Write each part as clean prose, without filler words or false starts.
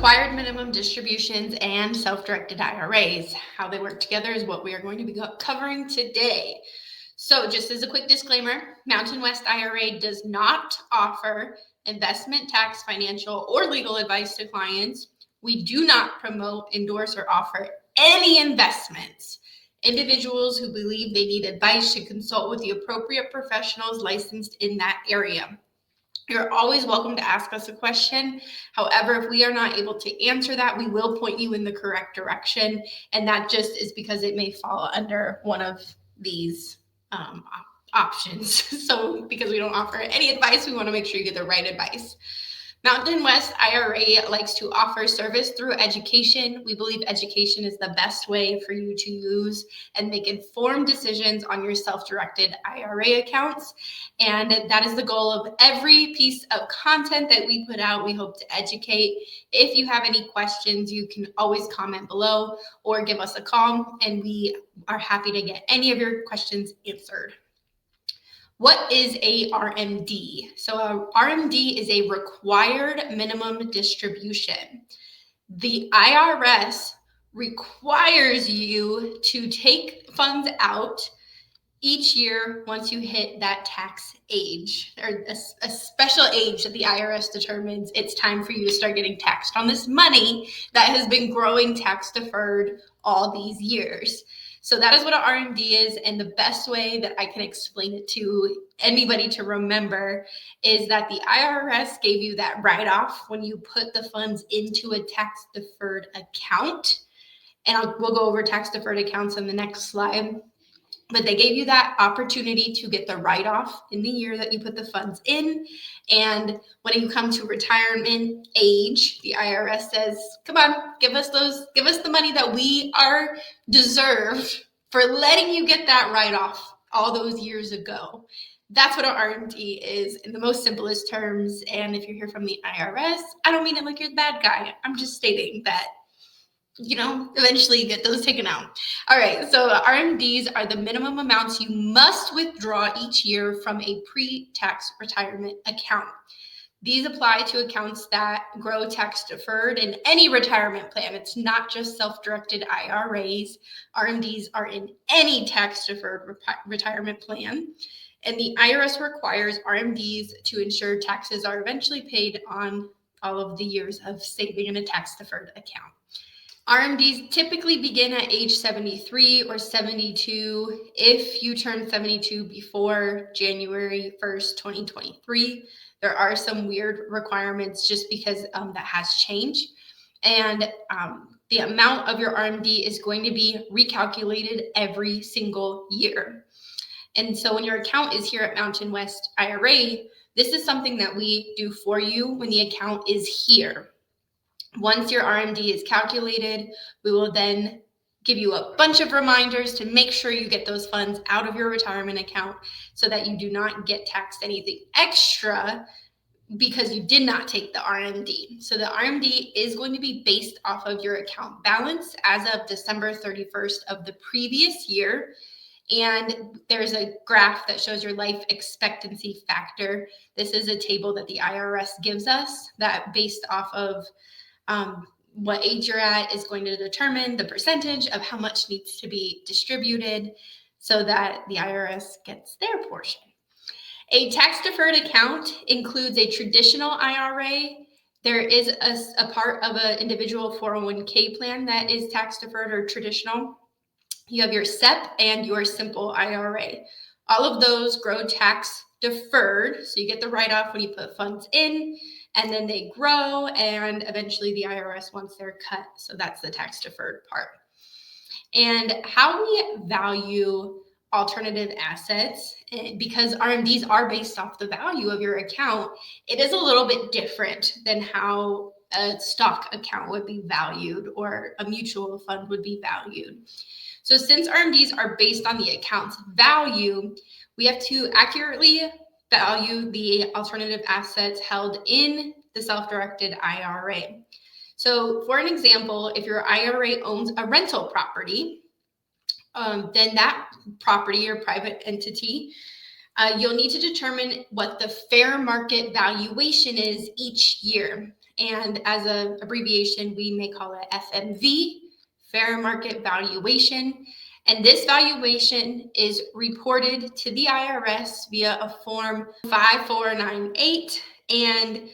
required minimum distributions and self-directed IRAs. How they work together is what we are going to be covering today. So just as a quick disclaimer, Mountain West IRA does not offer investment, tax, financial, or legal advice to clients. We do not promote, endorse, or offer any investments. Individuals who believe they need advice should consult with the appropriate professionals licensed in that area. You're always welcome to ask us a question. However, if we are not able to answer that, we will point you in the correct direction. And that just is because it may fall under one of these options. So because we don't offer any advice, we want to make sure you get the right advice. Mountain West IRA likes to offer service through education. We believe education is the best way for you to use and make informed decisions on your self-directed IRA accounts. And that is the goal of every piece of content that we put out. We hope to educate. If you have any questions, you can always comment below or give us a call, and we are happy to get any of your questions answered. What is a RMD? So a RMD is a required minimum distribution. The IRS requires you to take funds out each year once you hit that tax age, or a special age that the IRS determines it's time for you to start getting taxed on this money that has been growing tax deferred all these years. So that is what an RMD is, and the best way that I can explain it to anybody to remember is that the IRS gave you that write-off when you put the funds into a tax-deferred account. And we'll go over tax-deferred accounts on the next slide. But they gave you that opportunity to get the write-off in the year that you put the funds in. And when you come to retirement age, the IRS says, come on, give us the money that we are deserved for letting you get that write-off all those years ago. That's what an RMD is in the most simplest terms. And if you're here from the IRS, I don't mean it like you're the bad guy. I'm just stating that eventually you get those taken out. All right, so RMDs are the minimum amounts you must withdraw each year from a pre-tax retirement account. These apply to accounts that grow tax deferred in any retirement plan. It's not just self-directed IRAs. RMDs are in any tax deferred retirement plan. And the IRS requires RMDs to ensure taxes are eventually paid on all of the years of saving in a tax deferred account. RMDs typically begin at age 73 or 72 if you turn 72 before January 1st, 2023. There are some weird requirements just because that has changed. And the amount of your RMD is going to be recalculated every single year. And so when your account is here at Mountain West IRA, this is something that we do for you when the account is here. Once your RMD is calculated, we will then give you a bunch of reminders to make sure you get those funds out of your retirement account so that you do not get taxed anything extra because you did not take the RMD. So the RMD is going to be based off of your account balance as of December 31st of the previous year. And there's a graph that shows your life expectancy factor. This is a table that the IRS gives us that based off of what age you're at is going to determine the percentage of how much needs to be distributed so that the IRS gets their portion. A tax-deferred account includes a traditional IRA. There is a part of an individual 401k plan that is tax-deferred or traditional. You have your SEP and your simple IRA. All of those grow tax-deferred, so you get the write-off when you put funds in, and then they grow, and eventually the IRS wants their cut. So that's the tax deferred part. And how we value alternative assets, because RMDs are based off the value of your account, it is a little bit different than how a stock account would be valued or a mutual fund would be valued. So since RMDs are based on the account's value, we have to accurately value the alternative assets held in the self-directed IRA. So for an example, if your IRA owns a rental property, then that property or private entity, you'll need to determine what the fair market valuation is each year. And as an abbreviation, we may call it FMV, fair market valuation. And this valuation is reported to the IRS via a form 5498. And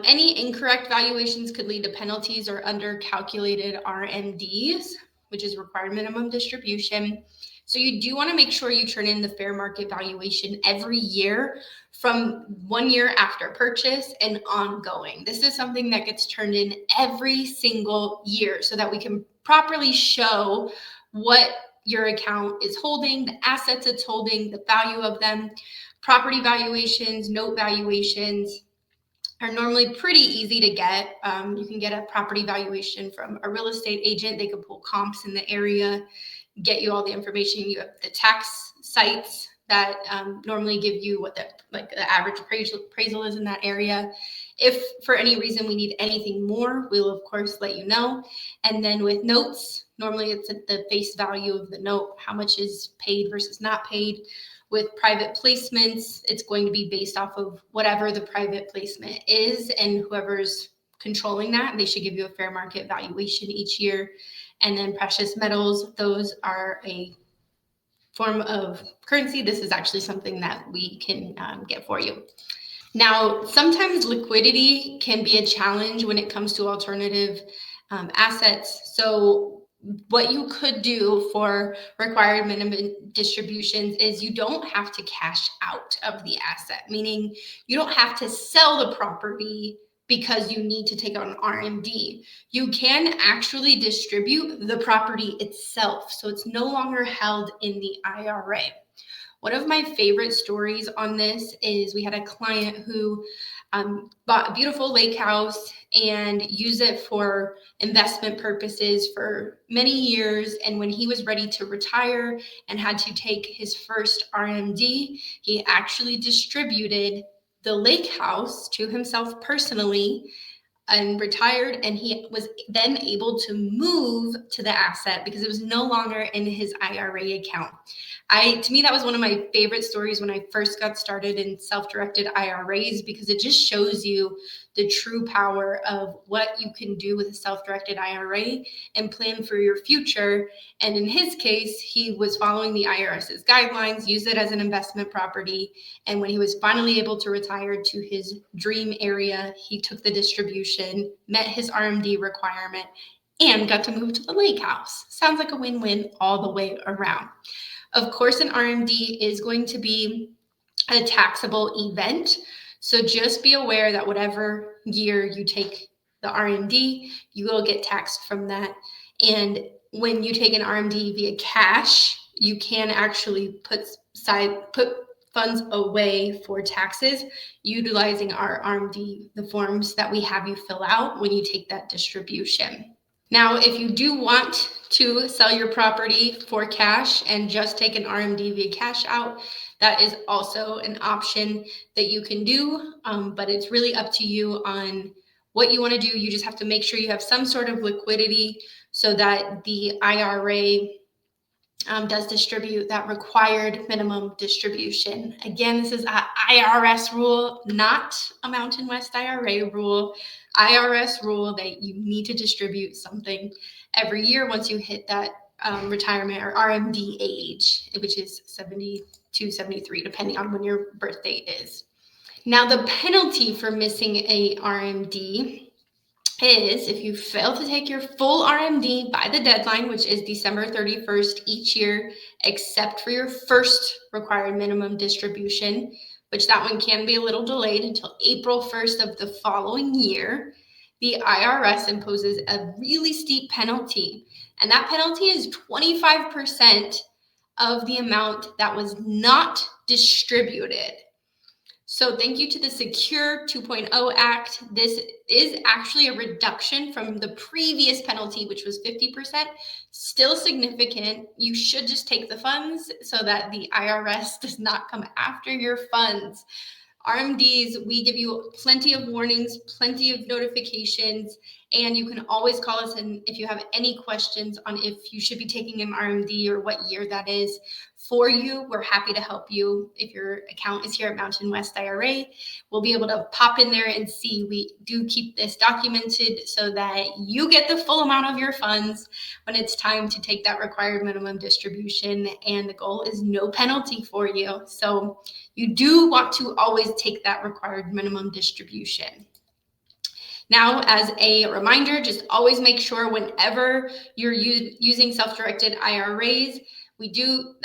any incorrect valuations could lead to penalties or undercalculated RMDs, which is required minimum distribution. So you do want to make sure you turn in the fair market valuation every year from 1 year after purchase and ongoing. This is something that gets turned in every single year so that we can properly show what your account is holding, the assets it's holding, the value of them. Property valuations, note valuations are normally pretty easy to get. You can get a property valuation from a real estate agent. They can pull comps in the area, get you all the information. You have the tax sites that normally give you what the average appraisal is in that area. If for any reason we need anything more, we'll of course let you know. And then with notes, normally it's at the face value of the note, how much is paid versus not paid. With private placements, it's going to be based off of whatever the private placement is, and whoever's controlling that, they should give you a fair market valuation each year. And then precious metals, those are a form of currency. This is actually something that we can get for you. Now, sometimes liquidity can be a challenge when it comes to alternative assets. So what you could do for required minimum distributions is you don't have to cash out of the asset, meaning you don't have to sell the property because you need to take on RMD. You can actually distribute the property itself, so it's no longer held in the IRA. One of my favorite stories on this is we had a client who bought a beautiful lake house and used it for investment purposes for many years. And when he was ready to retire and had to take his first RMD, he actually distributed the lake house to himself personally and retired, and he was then able to move to the asset because it was no longer in his IRA account. To me, that was one of my favorite stories when I first got started in self-directed IRAs, because it just shows you the true power of what you can do with a self-directed IRA and plan for your future. And in his case, he was following the IRS's guidelines, used it as an investment property. And when he was finally able to retire to his dream area, he took the distribution, met his RMD requirement, and got to move to the lake house. Sounds like a win-win all the way around. Of course, an RMD is going to be a taxable event. So just be aware that whatever year you take the RMD, you will get taxed from that. And when you take an RMD via cash, you can actually put funds away for taxes utilizing our RMD, the forms that we have you fill out when you take that distribution. Now, if you do want to sell your property for cash and just take an RMD via cash out, that is also an option that you can do, but it's really up to you on what you want to do. You just have to make sure you have some sort of liquidity so that the IRA does distribute that required minimum distribution. Again, this is an IRS rule, not a Mountain West IRA rule. IRS rule that you need to distribute something every year once you hit that retirement or RMD age, which is 72, 73, depending on when your birth date is. Now, the penalty for missing a RMD is if you fail to take your full RMD by the deadline, which is December 31st each year, except for your first required minimum distribution, which that one can be a little delayed until April 1st of the following year, the IRS imposes a really steep penalty. And that penalty is 25% of the amount that was not distributed. So thank you to the Secure 2.0 Act. This is actually a reduction from the previous penalty, which was 50%. Still significant. You should just take the funds so that the IRS does not come after your funds. RMDs, we give you plenty of warnings, plenty of notifications, And you can always call us, and if you have any questions on if you should be taking an RMD or what year that is for you, we're happy to help you. If your account is here at Mountain West IRA, we'll be able to pop in there and see. We do keep this documented so that you get the full amount of your funds when it's time to take that required minimum distribution, and the goal is no penalty for you. So you do want to always take that required minimum distribution. Now, as a reminder, just always make sure whenever you're using self-directed IRAs,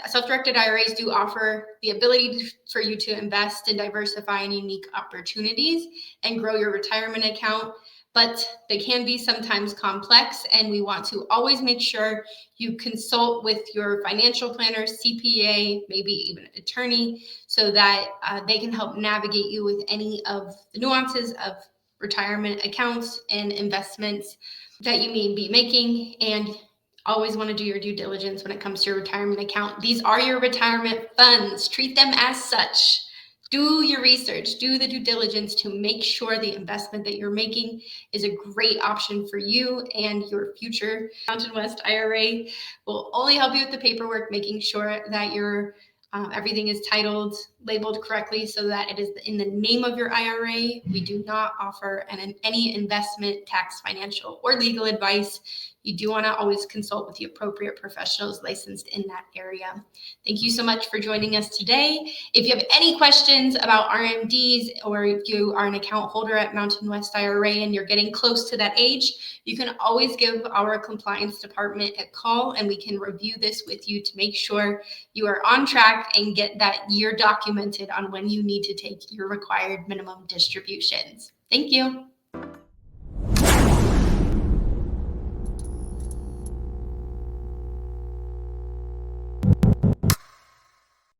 self-directed IRAs do offer the ability for you to invest and diversify in unique opportunities and grow your retirement account, but they can be sometimes complex, and we want to always make sure you consult with your financial planner, CPA, maybe even an attorney, so that they can help navigate you with any of the nuances of retirement accounts and investments that you may be making. And always want to do your due diligence when it comes to your retirement account. These are your retirement funds. Treat them as such. Do your research, do the due diligence to make sure the investment that you're making is a great option for you and your future. Mountain West IRA will only help you with the paperwork, making sure that your everything is titled, labeled correctly so that it is in the name of your IRA. We do not offer any investment, tax, financial, or legal advice. You do want to always consult with the appropriate professionals licensed in that area. Thank you so much for joining us today. If you have any questions about RMDs, or if you are an account holder at Mountain West IRA and you're getting close to that age, you can always give our compliance department a call and we can review this with you to make sure you are on track and get that year documented on when you need to take your required minimum distributions. Thank you.